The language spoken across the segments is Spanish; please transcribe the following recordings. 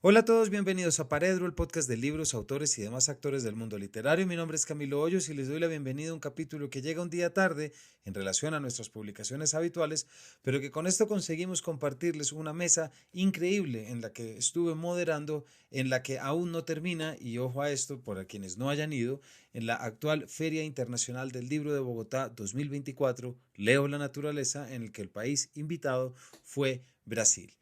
Hola a todos, bienvenidos a Paredro, el podcast de libros, autores y demás actores del mundo literario. Mi nombre es Camilo Hoyos y les doy la bienvenida a un capítulo que llega un día tarde en relación a nuestras publicaciones habituales, pero que con esto conseguimos compartirles una mesa increíble en la que estuve moderando, en la que aún no termina, y ojo a esto para quienes no hayan ido, en la actual Feria Internacional del Libro de Bogotá 2024, Leo la Naturaleza, en el que el país invitado fue Brasil.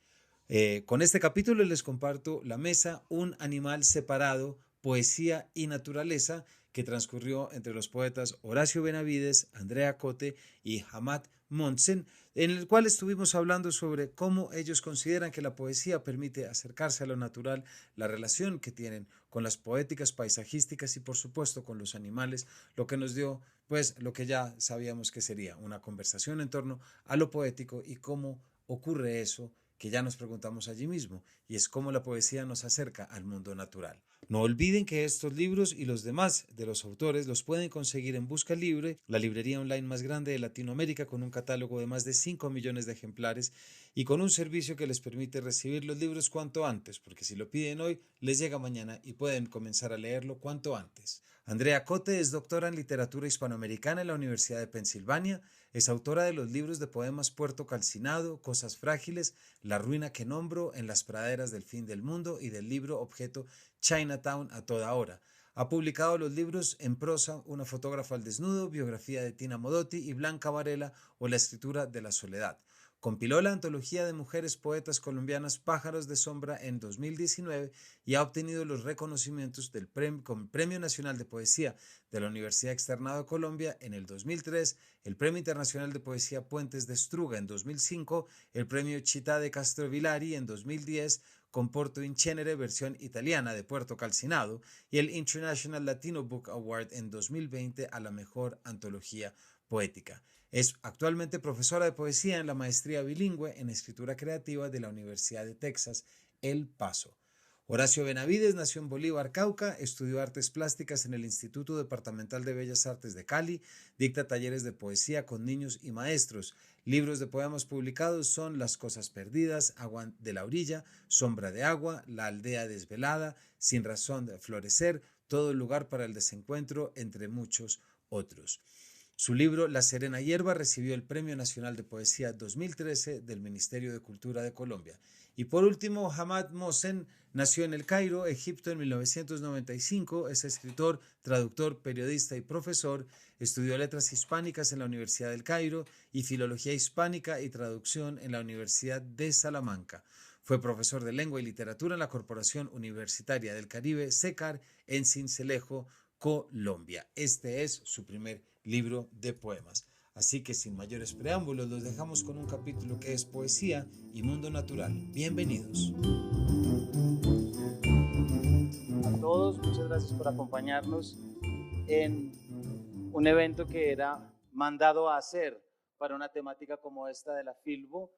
Con este capítulo les comparto La Mesa, un animal separado, poesía y naturaleza, que transcurrió entre los poetas Horacio Benavides, Andrea Cote y Hamad Monsen, en el cual estuvimos hablando sobre cómo ellos consideran que la poesía permite acercarse a lo natural, la relación que tienen con las poéticas paisajísticas y por supuesto con los animales, lo que nos dio pues lo que ya sabíamos que sería una conversación en torno a lo poético y cómo ocurre eso que ya nos preguntamos allí mismo, y es cómo la poesía nos acerca al mundo natural. No olviden que estos libros y los demás de los autores los pueden conseguir en Busca Libre, la librería online más grande de Latinoamérica, con un catálogo de más de 5 millones de ejemplares y con un servicio que les permite recibir los libros cuanto antes, porque si lo piden hoy, les llega mañana y pueden comenzar a leerlo cuanto antes. Andrea Cote es doctora en literatura hispanoamericana en la Universidad de Pensilvania, es autora de los libros de poemas Puerto Calcinado, Cosas Frágiles, La ruina que nombro, En las praderas del fin del mundo y del libro objeto Chinatown a toda hora. Ha publicado los libros en prosa Una fotógrafa al desnudo, biografía de Tina Modotti y Blanca Varela o La escritura de la soledad. Compiló la antología de mujeres poetas colombianas Pájaros de Sombra en 2019 y ha obtenido los reconocimientos del Premio Nacional de Poesía de la Universidad Externado de Colombia en el 2003, el Premio Internacional de Poesía Puentes de Struga en 2005, el Premio Città de Castrovillari en 2010, con Porto in Cenere, versión italiana de Puerto Calcinado, y el International Latino Book Award en 2020 a la mejor antología poética. Es actualmente profesora de poesía en la maestría bilingüe en escritura creativa de la Universidad de Texas, El Paso. Horacio Benavides nació en Bolívar, Cauca, estudió artes plásticas en el Instituto Departamental de Bellas Artes de Cali, dicta talleres de poesía con niños y maestros. Libros de poemas publicados son Las cosas perdidas, Agua de la orilla, Sombra de agua, La aldea desvelada, Sin razón de florecer, Todo lugar para el desencuentro, entre muchos otros. Su libro La Serena Hierba recibió el Premio Nacional de Poesía 2013 del Ministerio de Cultura de Colombia. Y por último, Hamad Mohsen nació en El Cairo, Egipto, en 1995. Es escritor, traductor, periodista y profesor. Estudió letras hispánicas en la Universidad del Cairo y filología hispánica y traducción en la Universidad de Salamanca. Fue profesor de lengua y literatura en la Corporación Universitaria del Caribe, SECAR, en Sincelejo, Colombia. Este es su primer libro de poemas. Así que sin mayores preámbulos los dejamos con un capítulo que es poesía y mundo natural. Bienvenidos. A todos, muchas gracias por acompañarnos en un evento que era mandado a hacer para una temática como esta de la Filbo.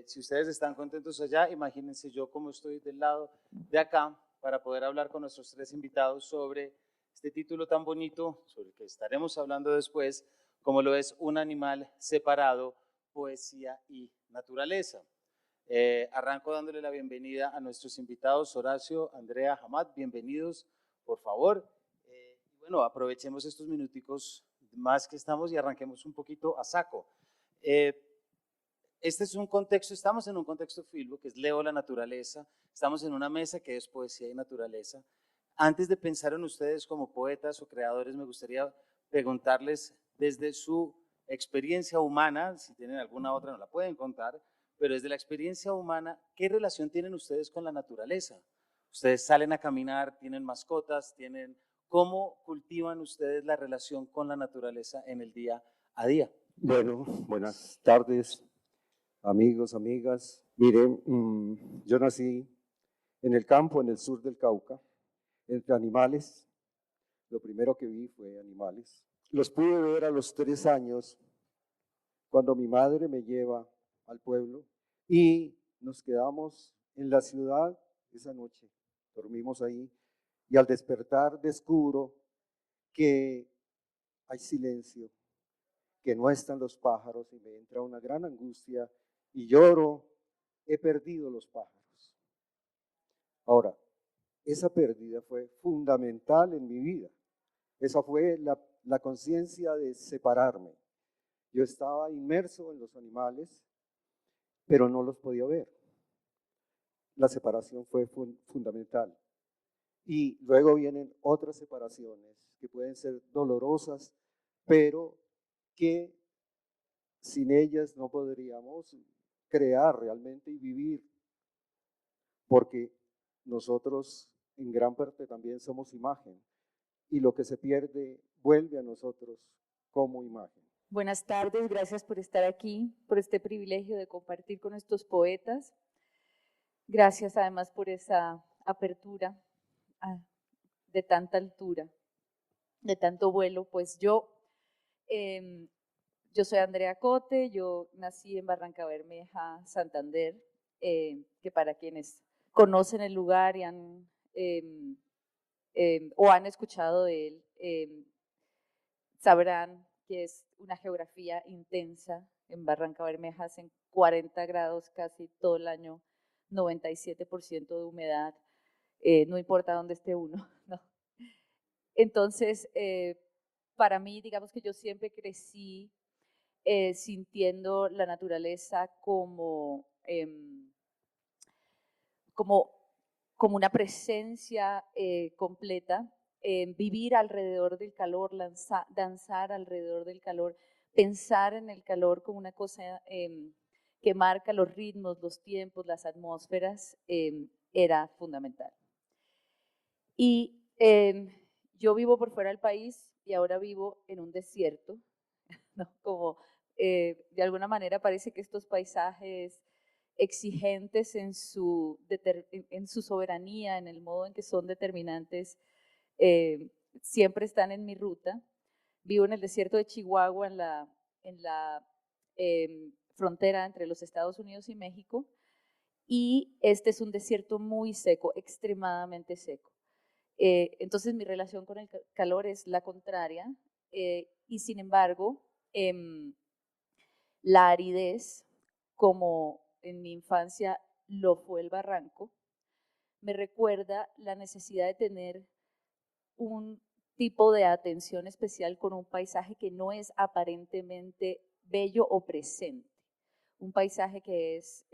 Si ustedes están contentos allá, imagínense yo como estoy del lado de acá para poder hablar con nuestros tres invitados sobre este título tan bonito, sobre el que estaremos hablando después, como lo es Un animal separado, poesía y naturaleza. Arranco dándole la bienvenida a nuestros invitados, Horacio, Andrea, Hamad, bienvenidos, por favor. Y bueno, aprovechemos estos minuticos más que estamos y arranquemos un poquito a saco. Eh, este es un contexto, estamos en un contexto filbo, que es Leo la naturaleza, estamos en una mesa que es poesía y naturaleza. Antes de pensar en ustedes como poetas o creadores, me gustaría preguntarles desde su experiencia humana, si tienen alguna otra no la pueden contar, pero desde la experiencia humana, ¿qué relación tienen ustedes con la naturaleza? Ustedes salen a caminar, tienen mascotas, ¿cómo cultivan ustedes la relación con la naturaleza en el día a día? Bueno, buenas tardes, amigos, amigas. Miren, yo nací en el campo, en el sur del Cauca, entre animales. Lo primero que vi fue animales. Los pude ver a los 3 años, cuando mi madre me lleva al pueblo y nos quedamos en la ciudad esa noche. Dormimos ahí y al despertar descubro que hay silencio, que no están los pájaros y me entra una gran angustia y lloro, he perdido los pájaros. Ahora, esa pérdida fue fundamental en mi vida. Esa fue la conciencia de separarme. Yo estaba inmerso en los animales, pero no los podía ver. La separación fue fundamental. Y luego vienen otras separaciones que pueden ser dolorosas, pero que sin ellas no podríamos crear realmente y vivir, porque nosotros en gran parte también somos imagen, y lo que se pierde vuelve a nosotros como imagen. Buenas tardes, gracias por estar aquí, por este privilegio de compartir con estos poetas. Gracias además por esa apertura de tanta altura, de tanto vuelo. Pues yo soy Andrea Cote, yo nací en Barrancabermeja, Santander, que para quienes conocen el lugar y han o han escuchado de él, sabrán que es una geografía intensa. En Barrancabermeja hacen 40 grados casi todo el año, 97% de humedad, no importa dónde esté uno, ¿no? Entonces, para mí, digamos que yo siempre crecí sintiendo la naturaleza como una presencia completa, vivir alrededor del calor, danzar alrededor del calor, pensar en el calor como una cosa que marca los ritmos, los tiempos, las atmósferas, era fundamental. Y yo vivo por fuera del país y ahora vivo en un desierto, ¿no? Como de alguna manera parece que estos paisajes exigentes en su soberanía, en el modo en que son determinantes, siempre están en mi ruta. Vivo en el desierto de Chihuahua, en la frontera entre los Estados Unidos y México, y este es un desierto muy seco, extremadamente seco. Entonces mi relación con el calor es la contraria, y sin embargo, la aridez, como en mi infancia lo fue el barranco, me recuerda la necesidad de tener un tipo de atención especial con un paisaje que no es aparentemente bello o presente, un paisaje que es,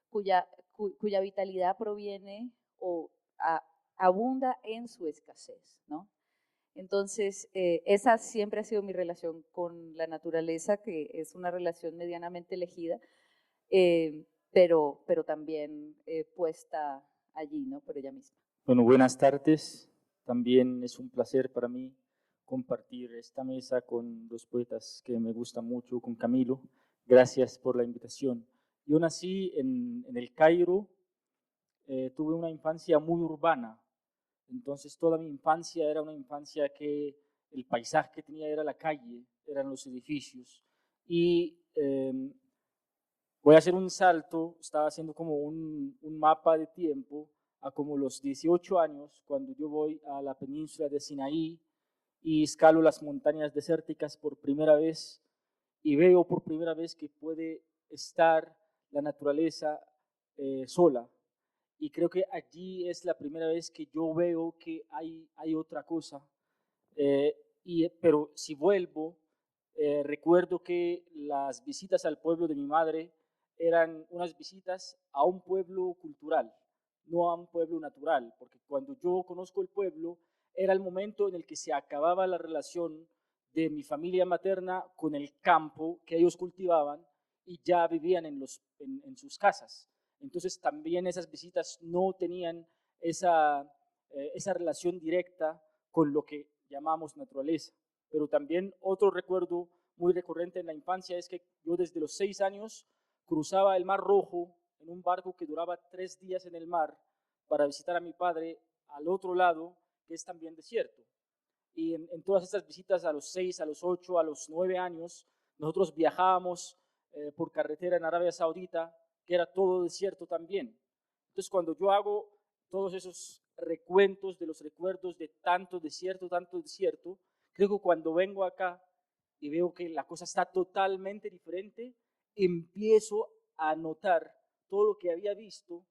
cuya vitalidad proviene o abunda en su escasez, ¿no? Entonces, esa siempre ha sido mi relación con la naturaleza, que es una relación medianamente elegida, pero también puesta allí, ¿no? Por ella misma. Bueno, buenas tardes. También es un placer para mí compartir esta mesa con los poetas que me gustan mucho, con Camilo. Gracias por la invitación. Yo nací en El Cairo, tuve una infancia muy urbana, entonces toda mi infancia era una infancia que el paisaje que tenía era la calle, eran los edificios. Y voy a hacer un salto, estaba haciendo como un mapa de tiempo a como los 18 años, cuando yo voy a la península de Sinaí y escalo las montañas desérticas por primera vez y veo por primera vez que puede estar la naturaleza sola. Y creo que allí es la primera vez que yo veo que hay otra cosa. Pero si vuelvo, recuerdo que las visitas al pueblo de mi madre eran unas visitas a un pueblo cultural, no a un pueblo natural, porque cuando yo conozco el pueblo era el momento en el que se acababa la relación de mi familia materna con el campo que ellos cultivaban y ya vivían en sus casas. Entonces también esas visitas no tenían esa relación directa con lo que llamamos naturaleza. Pero también otro recuerdo muy recurrente en la infancia es que yo desde los 6 años cruzaba el Mar Rojo en un barco que duraba 3 días en el mar para visitar a mi padre al otro lado, que es también desierto. Y en todas estas visitas a los 6, a los 8, a los 9 años, nosotros viajábamos por carretera en Arabia Saudita, que era todo desierto también. Entonces, cuando yo hago todos esos recuentos de los recuerdos de tanto desierto, creo que cuando vengo acá y veo que la cosa está totalmente diferente, empiezo a notar todo lo que había visto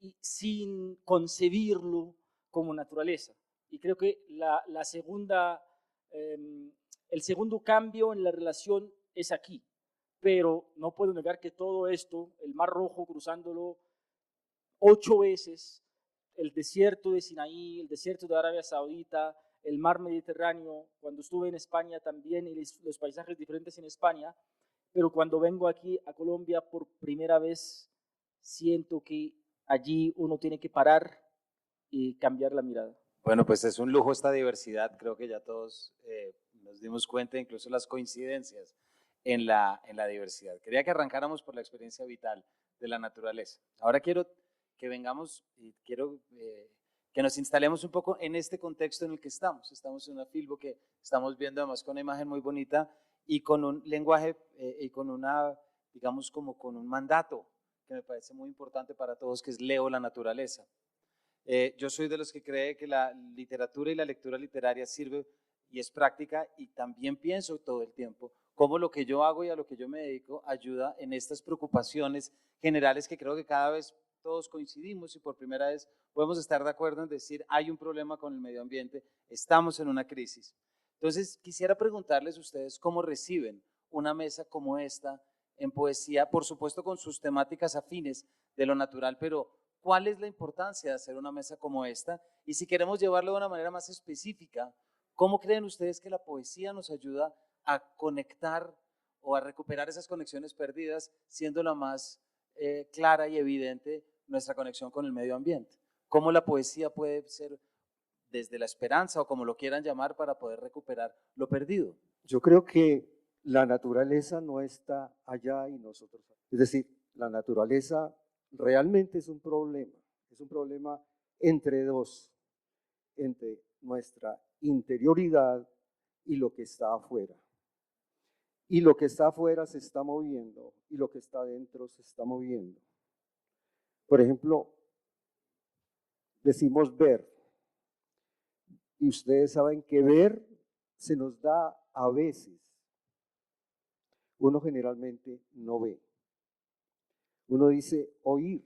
y sin concebirlo como naturaleza. Y creo que el segundo cambio en la relación es aquí. Pero no puedo negar que todo esto, el Mar Rojo cruzándolo 8 veces, el desierto de Sinaí, el desierto de Arabia Saudita, el mar Mediterráneo, cuando estuve en España también y los paisajes diferentes en España, pero cuando vengo aquí a Colombia por primera vez, siento que allí uno tiene que parar y cambiar la mirada. Bueno, pues es un lujo esta diversidad, creo que ya todos nos dimos cuenta, incluso las coincidencias en la diversidad. Quería que arrancáramos por la experiencia vital de la naturaleza. Ahora quiero que vengamos y quiero que nos instalemos un poco en este contexto en el que estamos. Estamos en una filbo que estamos viendo además con una imagen muy bonita y con un lenguaje y con una, digamos, como con un mandato que me parece muy importante para todos, que es leo la naturaleza. Yo soy de los que cree que la literatura y la lectura literaria sirve y es práctica, y también pienso todo el tiempo cómo lo que yo hago y a lo que yo me dedico ayuda en estas preocupaciones generales que creo que cada vez todos coincidimos y por primera vez podemos estar de acuerdo en decir hay un problema con el medio ambiente, estamos en una crisis. Entonces quisiera preguntarles a ustedes cómo reciben una mesa como esta en poesía, por supuesto con sus temáticas afines de lo natural, pero ¿cuál es la importancia de hacer una mesa como esta? Y si queremos llevarlo de una manera más específica, ¿cómo creen ustedes que la poesía nos ayuda a conectar o a recuperar esas conexiones perdidas, siendo la más clara y evidente nuestra conexión con el medio ambiente? ¿Cómo la poesía puede ser desde la esperanza o como lo quieran llamar para poder recuperar lo perdido? Yo creo que la naturaleza no está allá y nosotros. Es decir, la naturaleza realmente es un problema entre dos, entre nuestra interioridad y lo que está afuera. Y lo que está afuera se está moviendo y lo que está adentro se está moviendo. Por ejemplo, decimos ver. Y ustedes saben que ver se nos da a veces. Uno generalmente no ve. Uno dice oír.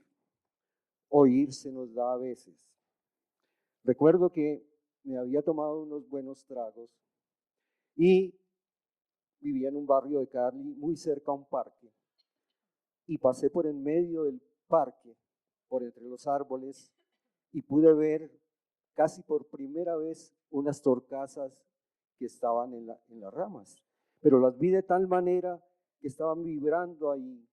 Oír se nos da a veces. Recuerdo que me había tomado unos buenos tragos y vivía en un barrio de Cali muy cerca a un parque. Y pasé por en medio del parque, por entre los árboles, y pude ver casi por primera vez unas torcasas que estaban en las ramas. Pero las vi de tal manera que estaban vibrando ahí.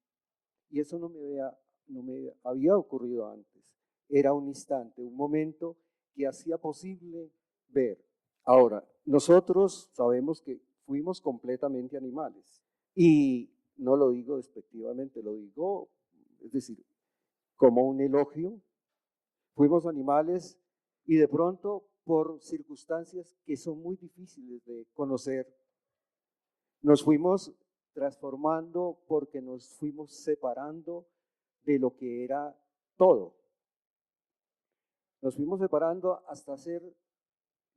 Y eso no me había ocurrido antes. Era un instante, un momento que hacía posible ver. Ahora, nosotros sabemos que fuimos completamente animales. Y no lo digo despectivamente, lo digo, es decir, como un elogio. Fuimos animales y de pronto, por circunstancias que son muy difíciles de conocer, nos fuimos transformando porque nos fuimos separando de lo que era todo. Nos fuimos separando hasta ser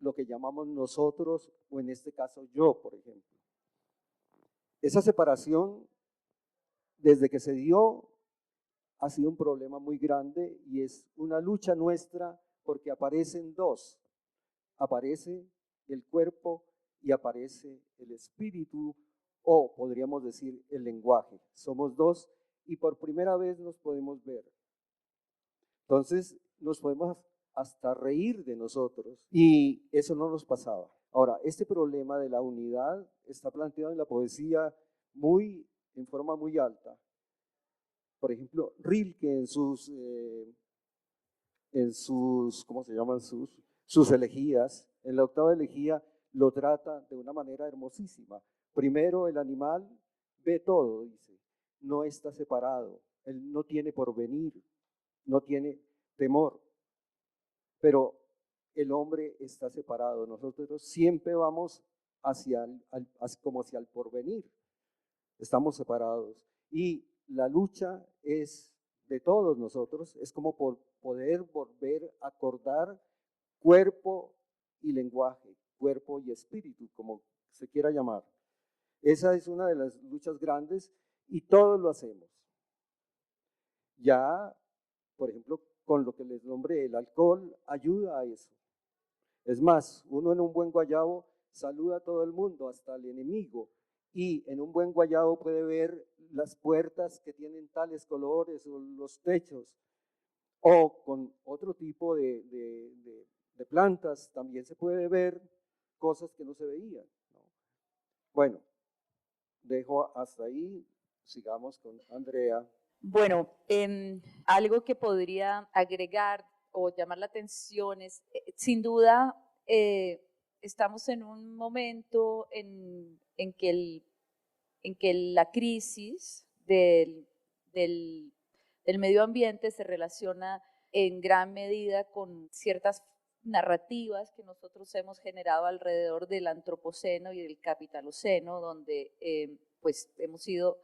lo que llamamos nosotros, o en este caso yo, por ejemplo. Esa separación, desde que se dio, ha sido un problema muy grande y es una lucha nuestra porque aparecen dos. Aparece el cuerpo y aparece el espíritu, o podríamos decir el lenguaje. Somos dos y por primera vez nos podemos ver. Entonces nos podemos hasta reír de nosotros y eso no nos pasaba. Ahora, este problema de la unidad está planteado en la poesía en forma muy alta. Por ejemplo, Rilke en sus ¿cómo se llaman? Sus elegías, en la octava elegía lo trata de una manera hermosísima. Primero, el animal ve todo, dice, no está separado, él no tiene porvenir, no tiene temor, pero el hombre está separado. Nosotros siempre vamos como hacia el porvenir, estamos separados. Y la lucha es de todos nosotros, es como por poder volver a acordar cuerpo y lenguaje, cuerpo y espíritu, como se quiera llamar. Esa es una de las luchas grandes y todos lo hacemos. Ya, por ejemplo, con lo que les nombré, el alcohol ayuda a eso. Es más, uno en un buen guayabo saluda a todo el mundo, hasta al enemigo, y en un buen guayabo puede ver las puertas que tienen tales colores o los techos, o con otro tipo de plantas también se puede ver cosas que no se veían, ¿no? Bueno, dejo hasta ahí, sigamos con Andrea. Bueno, algo que podría agregar o llamar la atención es, sin duda, estamos en un momento en que la crisis del medio ambiente se relaciona en gran medida con ciertas narrativas que nosotros hemos generado alrededor del antropoceno y del capitaloceno, donde pues hemos sido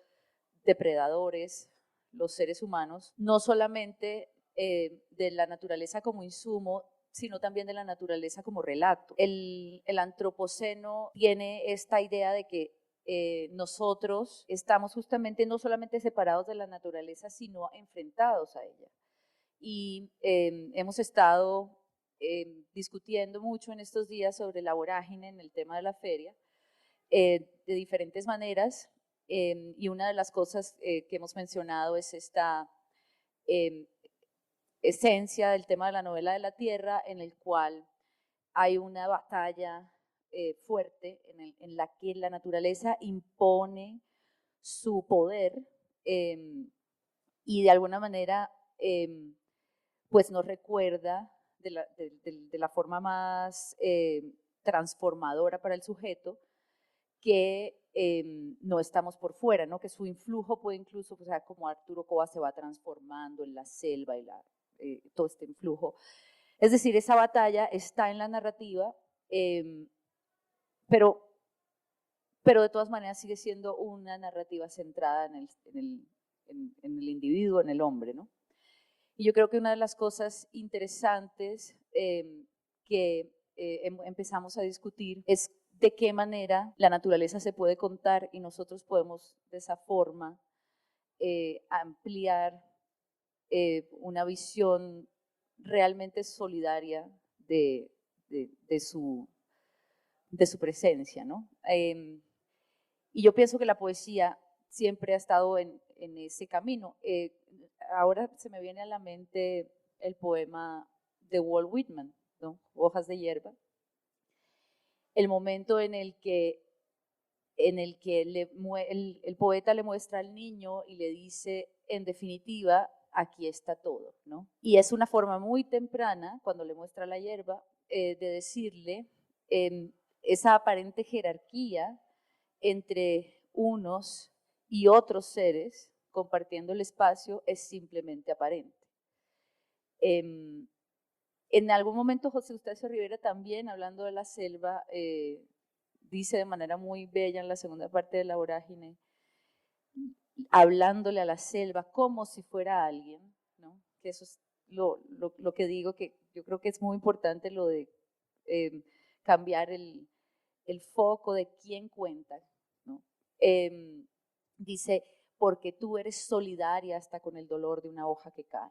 depredadores, los seres humanos, no solamente de la naturaleza como insumo, sino también de la naturaleza como relato. El antropoceno tiene esta idea de que nosotros estamos justamente no solamente separados de la naturaleza, sino enfrentados a ella. Y hemos estado discutiendo mucho en estos días sobre la vorágine en el tema de la feria, de diferentes maneras, y una de las cosas que hemos mencionado es esta esencia del tema de la novela de la tierra, en el cual hay una batalla fuerte en la que la naturaleza impone su poder y de alguna manera pues nos recuerda de la forma más transformadora para el sujeto que no estamos por fuera, ¿no? Que su influjo puede incluso, o sea, como Arturo Coba se va transformando en la selva y todo este influjo. Es decir, esa batalla está en la narrativa, pero de todas maneras sigue siendo una narrativa centrada en el individuo, en el hombre, ¿no? Y yo creo que una de las cosas interesantes que empezamos a discutir es de qué manera la naturaleza se puede contar y nosotros podemos de esa forma ampliar una visión realmente solidaria de su presencia, ¿no? Y yo pienso que la poesía siempre ha estado en ese camino. Ahora se me viene a la mente el poema de Walt Whitman, ¿no? Hojas de hierba. El momento en el que el poeta le muestra al niño y le dice, en definitiva, aquí está todo, ¿no? Y es una forma muy temprana, cuando le muestra la hierba, de decirle esa aparente jerarquía entre unos y otros seres compartiendo el espacio es simplemente aparente. En algún momento José Eustacio Rivera también, hablando de la selva, dice de manera muy bella en la segunda parte de La vorágine, hablándole a la selva como si fuera alguien, ¿no? Que eso es lo que digo, que yo creo que es muy importante lo de cambiar el foco de quién cuenta, ¿no? Dice, porque tú eres solidaria hasta con el dolor de una hoja que cae.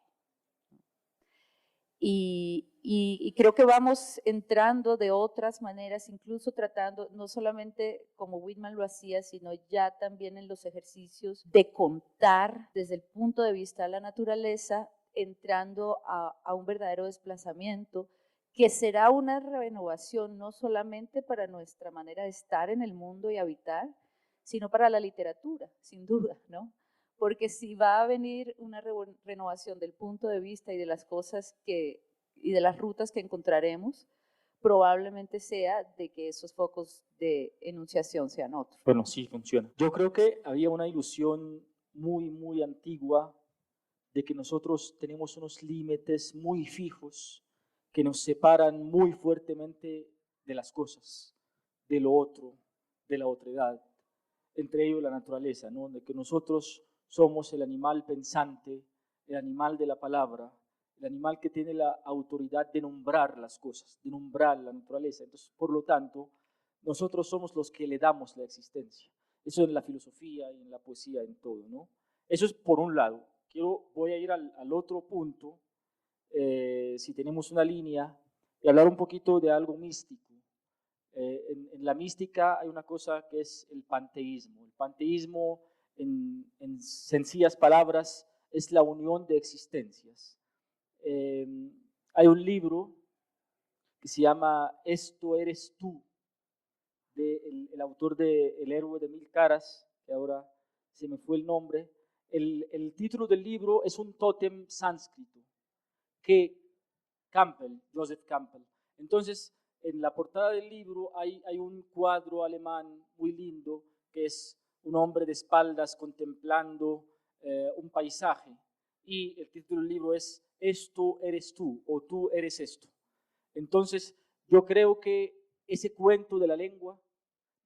Y creo que vamos entrando de otras maneras, incluso tratando, no solamente como Whitman lo hacía, sino ya también en los ejercicios de contar desde el punto de vista de la naturaleza, entrando a un verdadero desplazamiento, que será una renovación no solamente para nuestra manera de estar en el mundo y habitar, sino para la literatura, sin duda, ¿no? Porque si va a venir una renovación del punto de vista y de las cosas y de las rutas que encontraremos, probablemente sea de que esos focos de enunciación sean otros. Bueno, sí, funciona. Yo creo que había una ilusión muy, muy antigua de que nosotros tenemos unos límites muy fijos que nos separan muy fuertemente de las cosas, de lo otro, de la otredad, entre ellos la naturaleza, ¿no? De que nosotros somos el animal pensante, el animal de la palabra, el animal que tiene la autoridad de nombrar las cosas, de nombrar la naturaleza. Entonces, por lo tanto, nosotros somos los que le damos la existencia. Eso en la filosofía y en la poesía, en todo, ¿no? Eso es por un lado. Voy a ir al otro punto, si tenemos una línea, y hablar un poquito de algo místico. En la mística hay una cosa que es el panteísmo. El panteísmo, en sencillas palabras, es la unión de existencias. Hay un libro que se llama Esto eres tú, el autor de El héroe de mil caras, que ahora se me fue el nombre. El título del libro es un tótem sánscrito que Joseph Campbell. Entonces, en la portada del libro hay un cuadro alemán muy lindo, que es un hombre de espaldas contemplando un paisaje. Y el título del libro es Esto eres tú, o tú eres esto. Entonces, yo creo que ese cuento de la lengua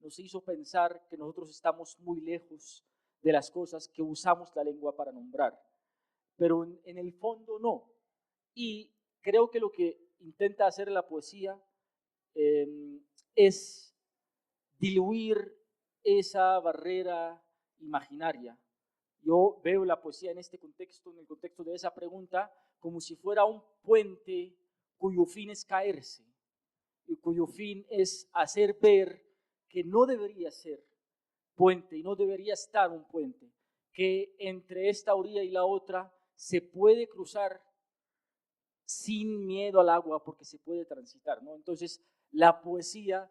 nos hizo pensar que nosotros estamos muy lejos de las cosas que usamos la lengua para nombrar, pero en el fondo no. Y creo que lo que intenta hacer la poesía es diluir esa barrera imaginaria. Yo veo la poesía en este contexto, en el contexto de esa pregunta, como si fuera un puente cuyo fin es caerse, y cuyo fin es hacer ver que no debería ser puente y no debería estar un puente, que entre esta orilla y la otra se puede cruzar sin miedo al agua porque se puede transitar, ¿no? Entonces, la poesía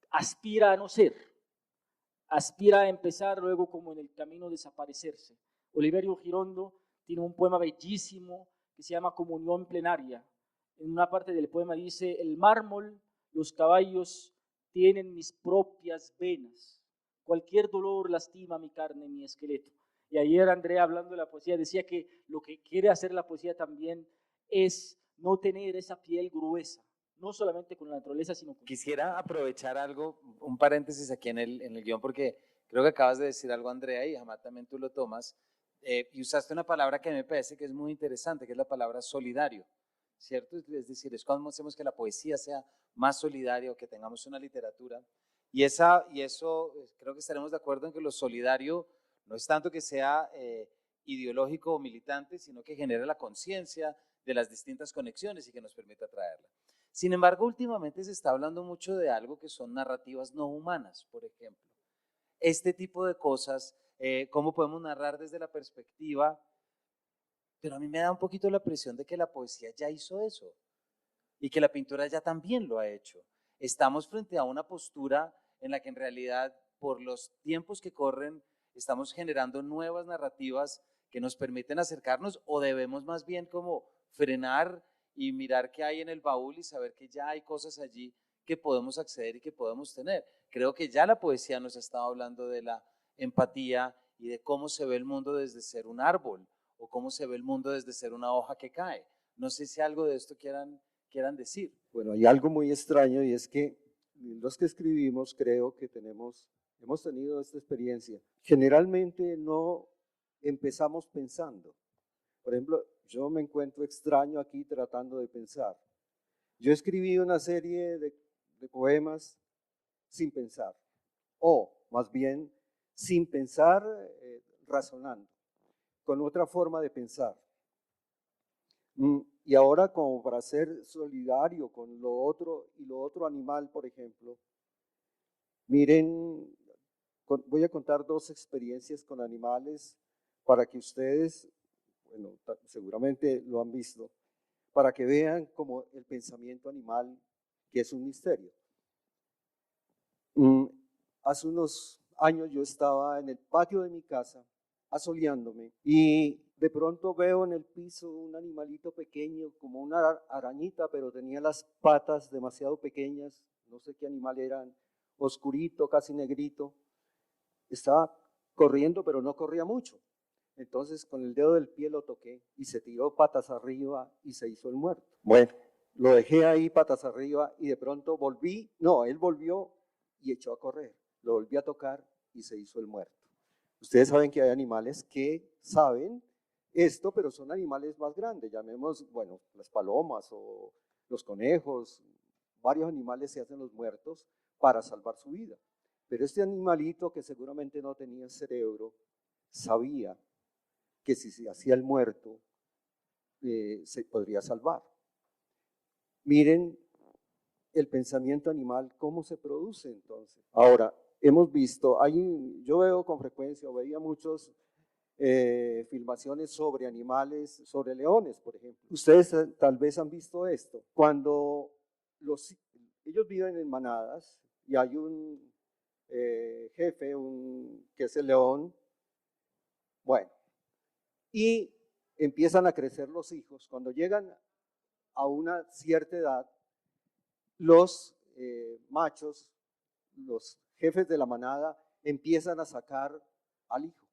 aspira a no ser, aspira a empezar luego como en el camino desaparecerse. Oliverio Girondo tiene un poema bellísimo que se llama Comunión Plenaria. En una parte del poema dice: el mármol, los caballos tienen mis propias venas, cualquier dolor lastima mi carne, mi esqueleto. Y ayer Andrea, hablando de la poesía, decía que lo que quiere hacer la poesía también es no tener esa piel gruesa, no solamente con la naturaleza, sino con... Quisiera aprovechar algo, un paréntesis aquí en el guión, porque creo que acabas de decir algo, Andrea, y jamás también tú lo tomas, y usaste una palabra que me parece que es muy interesante, que es la palabra solidario, ¿cierto? Es decir, es cuando hacemos que la poesía sea más solidaria o que tengamos una literatura, y eso creo que estaremos de acuerdo en que lo solidario no es tanto que sea ideológico o militante, sino que genere la conciencia de las distintas conexiones y que nos permita traerla. Sin embargo, últimamente se está hablando mucho de algo que son narrativas no humanas, por ejemplo. Este tipo de cosas, cómo podemos narrar desde la perspectiva, pero a mí me da un poquito la presión de que la poesía ya hizo eso y que la pintura ya también lo ha hecho. Estamos frente a una postura en la que en realidad, por los tiempos que corren, estamos generando nuevas narrativas que nos permiten acercarnos, o debemos más bien como frenar y mirar qué hay en el baúl y saber que ya hay cosas allí que podemos acceder y que podemos tener. Creo que ya la poesía nos ha estado hablando de la empatía y de cómo se ve el mundo desde ser un árbol o cómo se ve el mundo desde ser una hoja que cae. No sé si algo de esto quieran decir. Bueno, hay algo muy extraño, y es que los que escribimos creo que hemos tenido esta experiencia. Generalmente no empezamos pensando. Por ejemplo, yo me encuentro extraño aquí tratando de pensar. Yo escribí una serie de poemas sin pensar, o más bien sin pensar, razonando, con otra forma de pensar. Y ahora, como para ser solidario con lo otro y lo otro animal, por ejemplo, miren, voy a contar dos experiencias con animales para que ustedes, bueno, seguramente lo han visto, para que vean como el pensamiento animal, que es un misterio. Hace unos años yo estaba en el patio de mi casa asoleándome y de pronto veo en el piso un animalito pequeño, como una arañita, pero tenía las patas demasiado pequeñas, no sé qué animal eran, oscurito, casi negrito. Estaba corriendo, pero no corría mucho. Entonces con el dedo del pie lo toqué y se tiró patas arriba y se hizo el muerto. Bueno, lo dejé ahí patas arriba y de pronto él volvió y echó a correr. Lo volví a tocar y se hizo el muerto. Ustedes saben que hay animales que saben esto, pero son animales más grandes, llamemos, bueno, las palomas o los conejos, varios animales se hacen los muertos para salvar su vida. Pero este animalito, que seguramente no tenía cerebro, sabía que si se hacía el muerto, se podría salvar. Miren el pensamiento animal, cómo se produce entonces. Ahora, hemos visto, yo veo con frecuencia, o veía muchos filmaciones sobre animales, sobre leones, por ejemplo. Ustedes tal vez han visto esto. Cuando ellos viven en manadas y hay un jefe, que es el león, bueno, y empiezan a crecer los hijos. Cuando llegan a una cierta edad, los machos, los jefes de la manada, empiezan a sacar al hijo.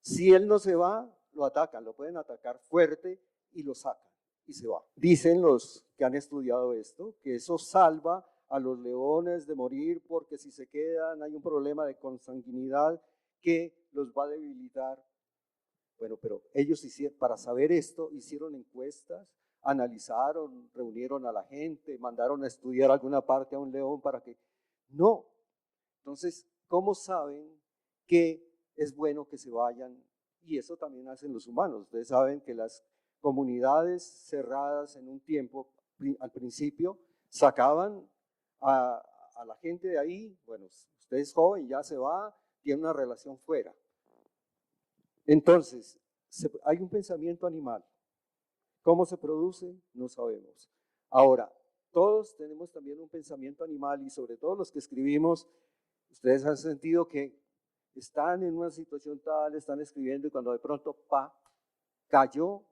Si él no se va, lo atacan, lo pueden atacar fuerte y lo sacan y se va. Dicen los que han estudiado esto que eso salva a los leones de morir porque si se quedan hay un problema de consanguinidad que los va a debilitar. Bueno, pero ellos para saber esto hicieron encuestas, analizaron, reunieron a la gente, mandaron a estudiar alguna parte a un león para que… No. Entonces, ¿cómo saben que es bueno que se vayan? Y eso también hacen los humanos. Ustedes saben que las comunidades cerradas en un tiempo, al principio, sacaban a la gente de ahí. Bueno, usted es joven, ya se va, tiene una relación fuera. Entonces, hay un pensamiento animal. ¿Cómo se produce? No sabemos. Ahora, todos tenemos también un pensamiento animal y sobre todo los que escribimos, ustedes han sentido que están en una situación tal, están escribiendo y cuando de pronto, cayó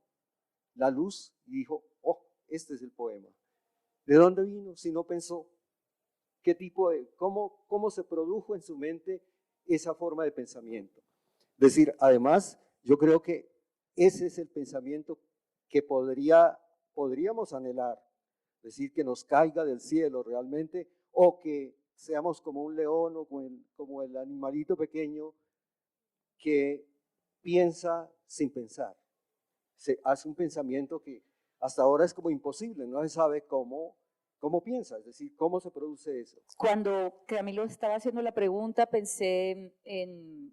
la luz y dijo, oh, este es el poema. ¿De dónde vino? Si no pensó, cómo se produjo en su mente esa forma de pensamiento. Es decir, además, yo creo que ese es el pensamiento que podríamos anhelar, es decir, que nos caiga del cielo realmente, o que seamos como un león o como el animalito pequeño que piensa sin pensar. Se hace un pensamiento que hasta ahora es como imposible, no se sabe cómo piensa, es decir, cómo se produce eso. Cuando Camilo estaba haciendo la pregunta, pensé en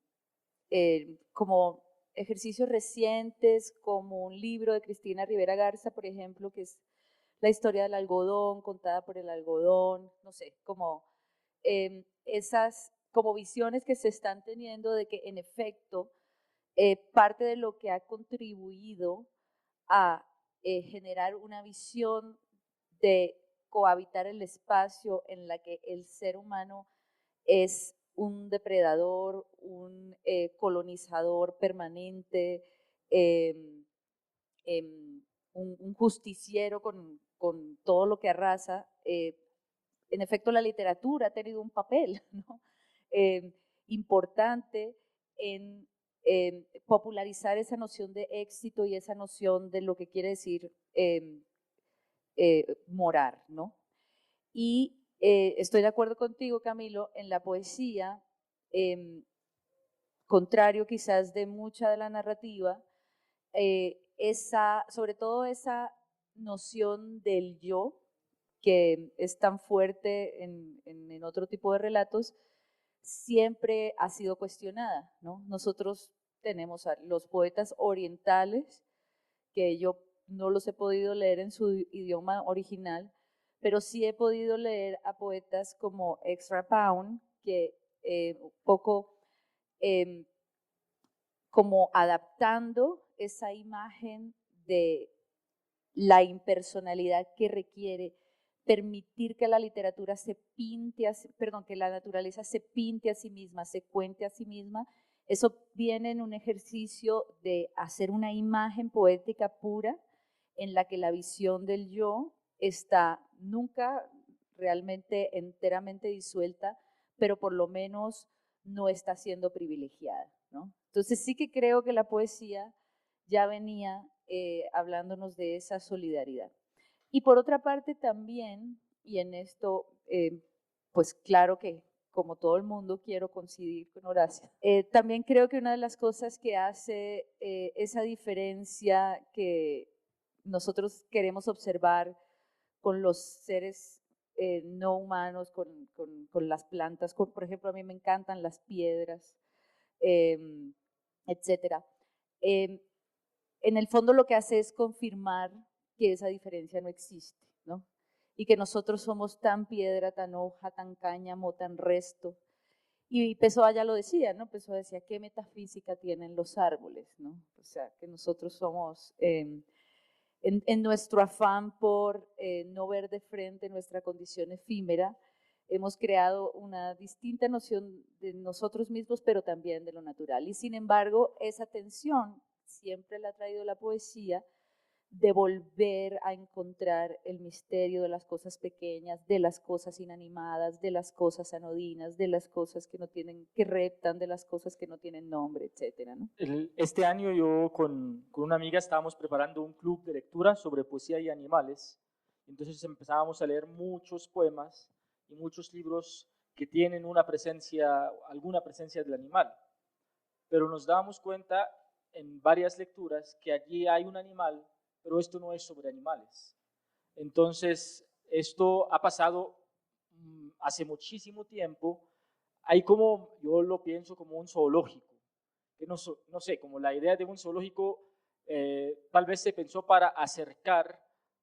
como ejercicios recientes, como un libro de Cristina Rivera Garza, por ejemplo, que es la historia del algodón, contada por el algodón, no sé, como esas como visiones que se están teniendo de que en efecto parte de lo que ha contribuido a generar una visión de cohabitar el espacio en la que el ser humano es un depredador, un colonizador permanente, un justiciero con todo lo que arrasa. En efecto, la literatura ha tenido un papel, ¿no? Importante en popularizar esa noción de éxito y esa noción de lo que quiere decir morar, ¿no? Y estoy de acuerdo contigo, Camilo, en la poesía, contrario quizás de mucha de la narrativa, sobre todo esa noción del yo, que es tan fuerte en otro tipo de relatos, siempre ha sido cuestionada, ¿no? Nosotros tenemos a los poetas orientales, que yo no los he podido leer en su idioma original, pero sí he podido leer a poetas como Ezra Pound, que un poco como adaptando esa imagen de la impersonalidad que requiere permitir que la literatura se pinte, que la naturaleza se pinte a sí misma, se cuente a sí misma. Eso viene en un ejercicio de hacer una imagen poética pura en la que la visión del yo está nunca realmente enteramente disuelta, pero por lo menos no está siendo privilegiada, ¿no? Entonces sí que creo que la poesía ya venía hablándonos de esa solidaridad. Y por otra parte también, y en esto, pues claro que como todo el mundo quiero coincidir con Horacio, también creo que una de las cosas que hace esa diferencia que nosotros queremos observar con los seres no humanos, con las plantas, por ejemplo, a mí me encantan las piedras, etcétera. en el fondo lo que hace es confirmar que esa diferencia no existe, ¿no? Y que nosotros somos tan piedra, tan hoja, tan cáñamo, tan resto. Y Pessoa ya lo decía, ¿no? Pessoa decía, ¿qué metafísica tienen los árboles, ¿no? O sea, que nosotros somos, en nuestro afán por no ver de frente nuestra condición efímera, hemos creado una distinta noción de nosotros mismos, pero también de lo natural. Y sin embargo, esa tensión siempre la ha traído la poesía, de volver a encontrar el misterio de las cosas pequeñas, de las cosas inanimadas, de las cosas anodinas, de las cosas que no tienen, que reptan, de las cosas que no tienen nombre, etcétera, ¿no? Este año yo con una amiga estábamos preparando un club de lectura sobre poesía y animales. Entonces empezábamos a leer muchos poemas y muchos libros que tienen una presencia, alguna presencia del animal. Pero nos dábamos cuenta en varias lecturas que allí hay un animal, pero esto no es sobre animales. Entonces, esto ha pasado hace muchísimo tiempo. Hay como, yo lo pienso como un zoológico, que no sé, como la idea de un zoológico tal vez se pensó para acercar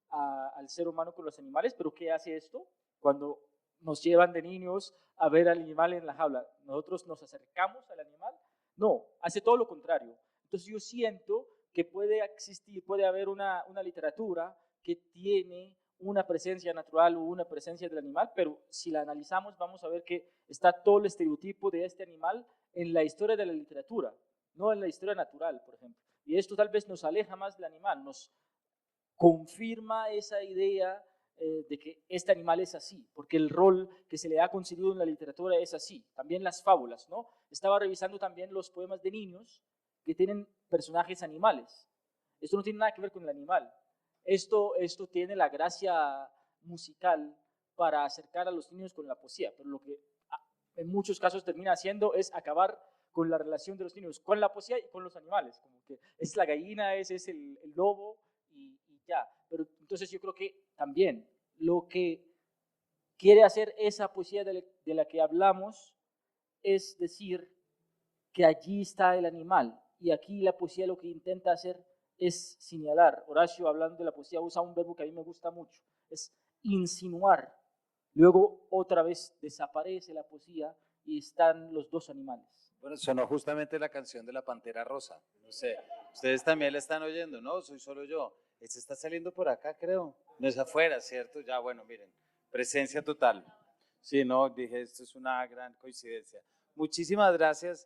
al ser humano con los animales, pero ¿qué hace esto? Cuando nos llevan de niños a ver al animal en la jaula, ¿nosotros nos acercamos al animal? No, hace todo lo contrario. Entonces yo siento que puede existir, puede haber una literatura que tiene una presencia natural o una presencia del animal, pero si la analizamos vamos a ver que está todo el estereotipo de este animal en la historia de la literatura, no en la historia natural, por ejemplo. Y esto tal vez nos aleja más del animal, nos confirma esa idea de que este animal es así, porque el rol que se le ha concedido en la literatura es así. También las fábulas, ¿no? Estaba revisando también los poemas de niños que tienen personajes animales. Esto no tiene nada que ver con el animal. Esto tiene la gracia musical para acercar a los niños con la poesía, pero lo que en muchos casos termina haciendo es acabar con la relación de los niños con la poesía y con los animales, como que es la gallina, es el lobo y ya. Pero entonces yo creo que también lo que quiere hacer esa poesía de la que hablamos es decir que allí está el animal, y aquí la poesía lo que intenta hacer es señalar. Horacio, hablando de la poesía, usa un verbo que a mí me gusta mucho, es insinuar. Luego otra vez desaparece la poesía y están los dos animales. Bueno, sonó justamente la canción de la Pantera Rosa. No sé, ustedes también la están oyendo, ¿no? Soy solo yo. Este está saliendo por acá, creo. No es afuera, ¿cierto? Ya, bueno, miren, presencia total. Sí, no, dije, esto es una gran coincidencia. Muchísimas gracias.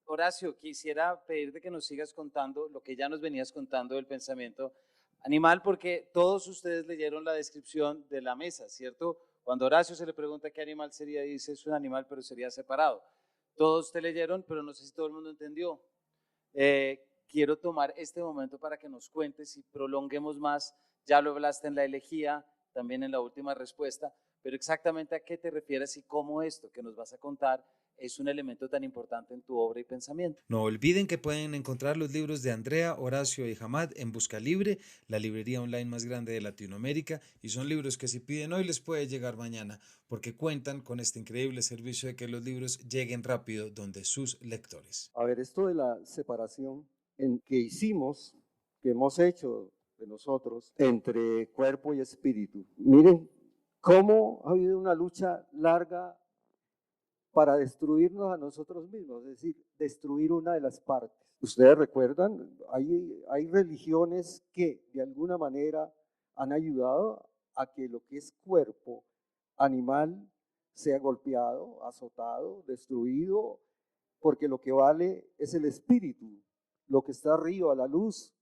Horacio, quisiera pedirte que nos sigas contando lo que ya nos venías contando del pensamiento animal, porque todos ustedes leyeron la descripción de la mesa, ¿cierto? Cuando a Horacio se le pregunta qué animal sería, dice, es un animal, pero sería separado. Todos te leyeron, pero no sé si todo el mundo entendió. Quiero tomar este momento para que nos cuentes y prolonguemos más. Ya lo hablaste en la elegía, también en la última respuesta, pero exactamente a qué te refieres y cómo esto que nos vas a contar es un elemento tan importante en tu obra y pensamiento. No olviden que pueden encontrar los libros de Andrea, Horacio y Hamad en Busca Libre, la librería online más grande de Latinoamérica, y son libros que si piden hoy les puede llegar mañana, porque cuentan con este increíble servicio de que los libros lleguen rápido donde sus lectores. A ver, esto de la separación que hicimos, que hemos hecho de nosotros entre cuerpo y espíritu. Miren cómo ha habido una lucha larga para destruirnos a nosotros mismos, es decir, destruir una de las partes. Ustedes recuerdan, hay religiones que de alguna manera han ayudado a que lo que es cuerpo animal sea golpeado, azotado, destruido, porque lo que vale es el espíritu, lo que está arriba, la luz.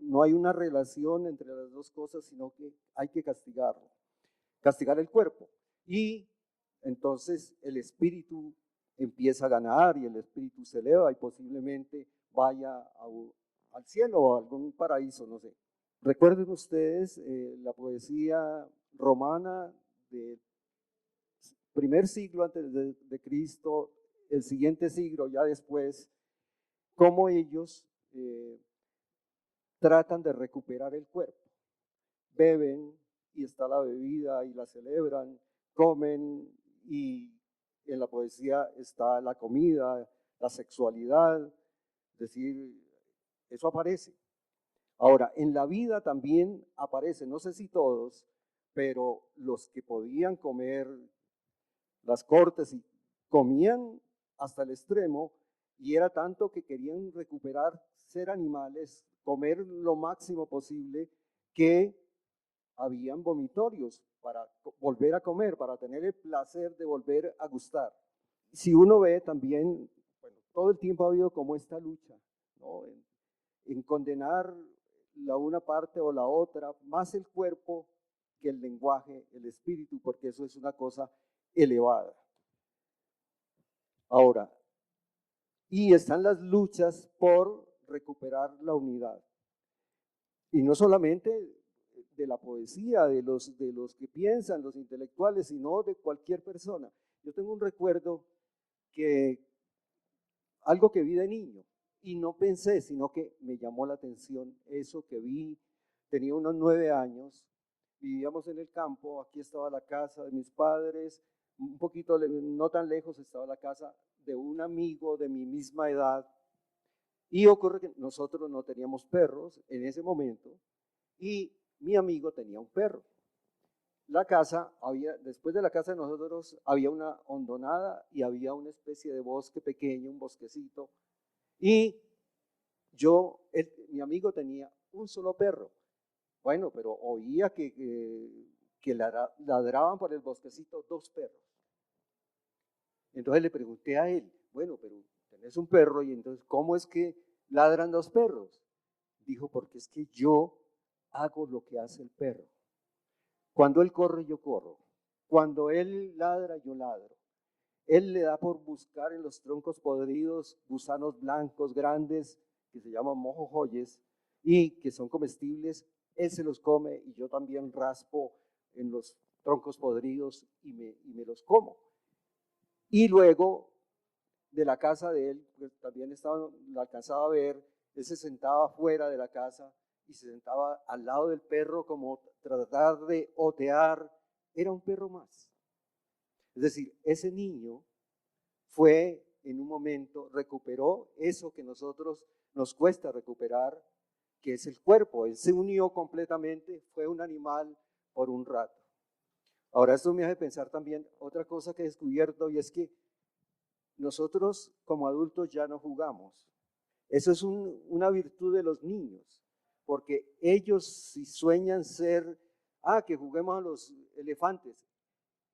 No hay una relación entre las dos cosas, sino que hay que castigarlo, castigar el cuerpo. Y entonces el espíritu empieza a ganar y el espíritu se eleva y posiblemente vaya al cielo o a algún paraíso, no sé. Recuerden ustedes la poesía romana del primer siglo antes de Cristo, el siguiente siglo ya después, cómo ellos tratan de recuperar el cuerpo. Beben y está la bebida y la celebran, comen y en la poesía está la comida, la sexualidad, es decir, eso aparece. Ahora, en la vida también aparece, no sé si todos, pero los que podían comer las cortes y comían hasta el extremo, y era tanto que querían recuperar ser animales, comer lo máximo posible, que habían vomitorios para volver a comer, para tener el placer de volver a gustar. Si uno ve también, bueno, todo el tiempo ha habido como esta lucha, ¿no? En condenar la una parte o la otra, más el cuerpo que el lenguaje, el espíritu, porque eso es una cosa elevada. Ahora, y están las luchas por recuperar la unidad. Y no solamente de la poesía, de los que piensan, los intelectuales, sino de cualquier persona. Yo tengo un recuerdo que algo que vi de niño, y no pensé, sino que me llamó la atención eso que vi. Tenía unos 9 años, vivíamos en el campo, aquí estaba la casa de mis padres, un poquito, no tan lejos, estaba la casa de un amigo de mi misma edad, y ocurre que nosotros no teníamos perros en ese momento, y mi amigo tenía un perro. La casa, después de la casa de nosotros, había una hondonada y había una especie de bosque pequeño, un bosquecito, y mi amigo tenía un solo perro. Bueno, pero oía que ladraban por el bosquecito 2 perros. Entonces le pregunté a él, bueno, pero tenés un perro y entonces, ¿cómo es que ladran 2 perros? Dijo, porque es que yo hago lo que hace el perro. Cuando él corre, yo corro. Cuando él ladra, yo ladro. Él le da por buscar en los troncos podridos gusanos blancos grandes que se llaman mojojoyes y que son comestibles. Él se los come y yo también raspo en los troncos podridos y me los como. Y luego de la casa de él, pues también la alcanzaba a ver, él se sentaba fuera de la casa y se sentaba al lado del perro como tratar de otear. Era un perro más. Es decir, ese niño fue en un momento, recuperó eso que nosotros nos cuesta recuperar, que es el cuerpo. Él se unió completamente, fue un animal por un rato. Ahora esto me hace pensar también otra cosa que he descubierto, y es que nosotros como adultos ya no jugamos. Eso es una virtud de los niños, porque ellos si sueñan ser, que juguemos a los elefantes,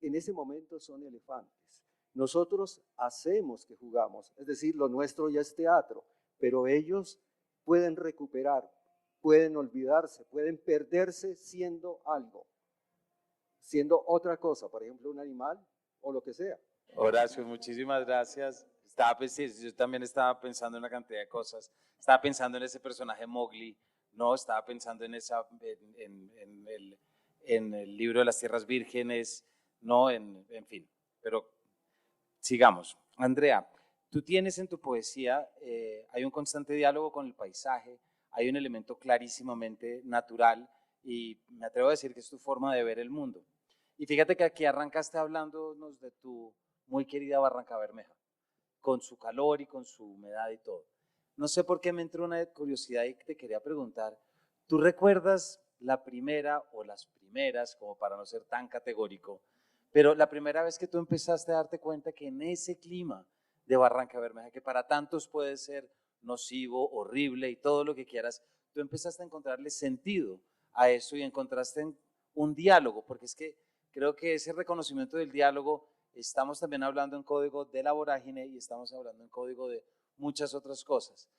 en ese momento son elefantes. Nosotros hacemos que jugamos, es decir, lo nuestro ya es teatro, pero ellos pueden recuperar, pueden olvidarse, pueden perderse siendo algo, siendo otra cosa, por ejemplo, un animal o lo que sea. Horacio, muchísimas gracias. Yo también estaba pensando en una cantidad de cosas. Estaba pensando en ese personaje Mowgli, no, estaba pensando en el libro de las Tierras Vírgenes, no, en fin. Pero sigamos. Andrea, tú tienes en tu poesía, hay un constante diálogo con el paisaje, hay un elemento clarísimamente natural y me atrevo a decir que es tu forma de ver el mundo. Y fíjate que aquí arrancaste hablándonos de tu muy querida Barranca Bermeja, con su calor y con su humedad y todo. No sé por qué me entró una curiosidad y te quería preguntar, ¿tú recuerdas la primera o las primeras, como para no ser tan categórico, pero la primera vez que tú empezaste a darte cuenta que en ese clima de Barranca Bermeja, que para tantos puede ser nocivo, horrible y todo lo que quieras, tú empezaste a encontrarle sentido a eso y encontraste un diálogo, porque es que creo que ese reconocimiento del diálogo, estamos también hablando en código de la vorágine y estamos hablando en código de muchas otras cosas.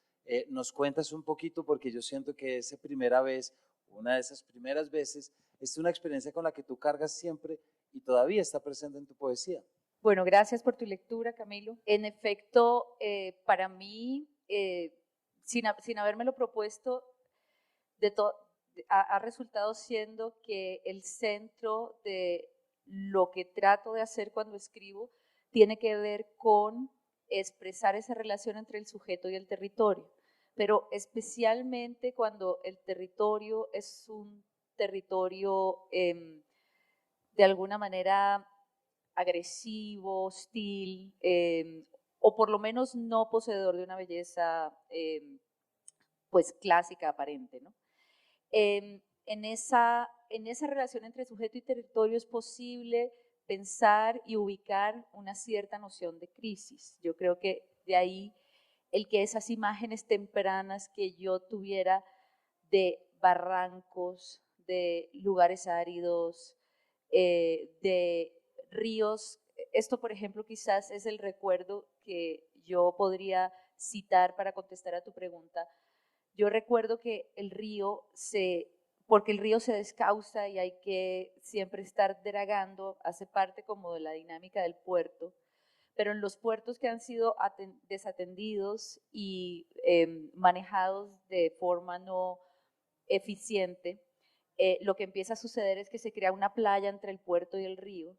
Nos cuentas un poquito, porque yo siento que esa primera vez, una de esas primeras veces, es una experiencia con la que tú cargas siempre y todavía está presente en tu poesía. Bueno, gracias por tu lectura, Camilo. En efecto, para mí, sin habérmelo propuesto, ha resultado siendo que el centro de lo que trato de hacer cuando escribo tiene que ver con expresar esa relación entre el sujeto y el territorio, pero especialmente cuando el territorio es un territorio de alguna manera agresivo, hostil, o por lo menos no poseedor de una belleza pues clásica, aparente, ¿no? En esa relación entre sujeto y territorio es posible pensar y ubicar una cierta noción de crisis. Yo creo que de ahí el que esas imágenes tempranas que yo tuviera de barrancos, de lugares áridos, de ríos, esto por ejemplo quizás es el recuerdo que yo podría citar para contestar a tu pregunta. Yo recuerdo que porque el río se descausa y hay que siempre estar dragando, hace parte como de la dinámica del puerto, pero en los puertos que han sido desatendidos y manejados de forma no eficiente, lo que empieza a suceder es que se crea una playa entre el puerto y el río,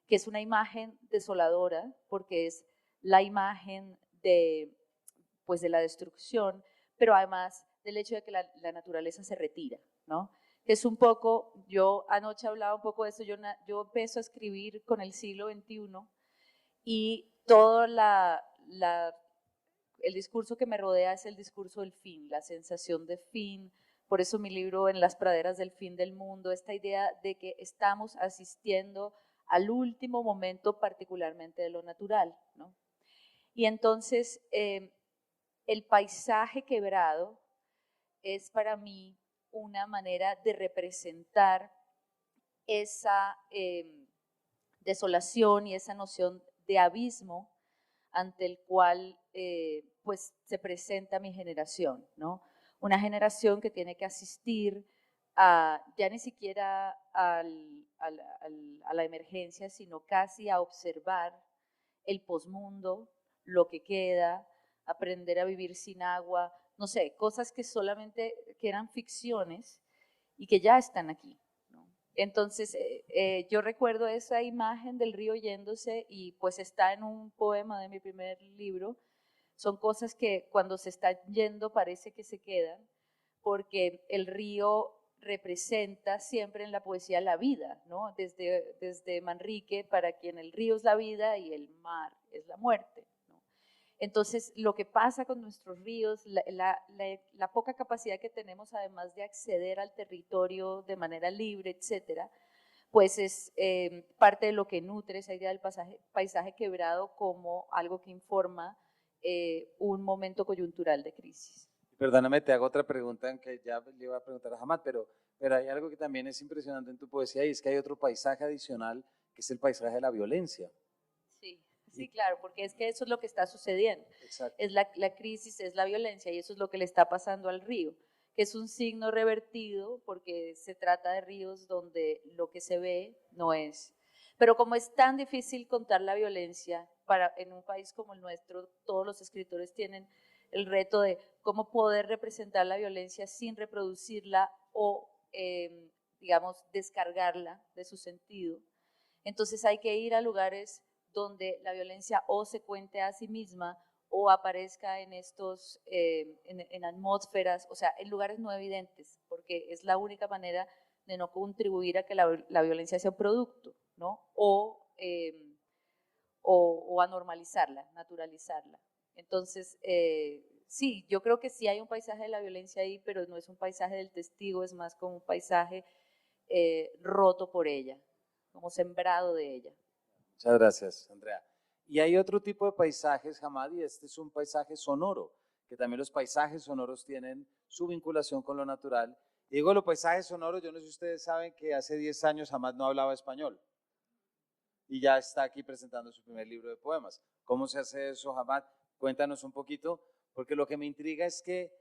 que es una imagen desoladora, porque es la imagen pues de la destrucción, pero además del hecho de que la naturaleza se retira, ¿no? Es un poco, yo anoche hablaba un poco de eso, yo empiezo a escribir con el siglo XXI y todo el discurso que me rodea es el discurso del fin, la sensación de fin. Por eso mi libro En las praderas del fin del mundo, esta idea de que estamos asistiendo al último momento particularmente de lo natural, ¿no? Y entonces el paisaje quebrado es para mí una manera de representar esa desolación y esa noción de abismo ante el cual pues se presenta mi generación, ¿no? Una generación que tiene que asistir ya ni siquiera a la emergencia, sino casi a observar el posmundo, lo que queda, aprender a vivir sin agua, no sé, cosas que solamente que eran ficciones y que ya están aquí. Entonces, yo recuerdo esa imagen del río yéndose y pues está en un poema de mi primer libro. Son cosas que cuando se están yendo parece que se quedan, porque el río representa siempre en la poesía la vida, ¿no? Desde Manrique, para quien el río es la vida y el mar es la muerte. Entonces, lo que pasa con nuestros ríos, la poca capacidad que tenemos además de acceder al territorio de manera libre, etcétera, pues es parte de lo que nutre esa idea del paisaje quebrado como algo que informa un momento coyuntural de crisis. Perdóname, te hago otra pregunta, aunque ya le iba a preguntar a Hamad, pero hay algo que también es impresionante en tu poesía y es que hay otro paisaje adicional, que es el paisaje de la violencia. Sí, claro, porque es que eso es lo que está sucediendo. Exacto. Es la crisis, es la violencia y eso es lo que le está pasando al río, que es un signo revertido porque se trata de ríos donde lo que se ve no es. Pero como es tan difícil contar la violencia, en un país como el nuestro, todos los escritores tienen el reto de cómo poder representar la violencia sin reproducirla o, digamos, descargarla de su sentido. Entonces hay que ir a lugares donde la violencia o se cuente a sí misma o aparezca en en atmósferas, o sea, en lugares no evidentes, porque es la única manera de no contribuir a que la violencia sea un producto, ¿no? O a normalizarla, naturalizarla. Entonces, sí, yo creo que sí hay un paisaje de la violencia ahí, pero no es un paisaje del testigo, es más como un paisaje roto por ella, como sembrado de ella. Muchas gracias, Andrea. Y hay otro tipo de paisajes, Hamad, y este es un paisaje sonoro, que también los paisajes sonoros tienen su vinculación con lo natural. Y digo los paisajes sonoros, yo no sé si ustedes saben que hace 10 años Hamad no hablaba español y ya está aquí presentando su primer libro de poemas. ¿Cómo se hace eso, Hamad? Cuéntanos un poquito, porque lo que me intriga es que,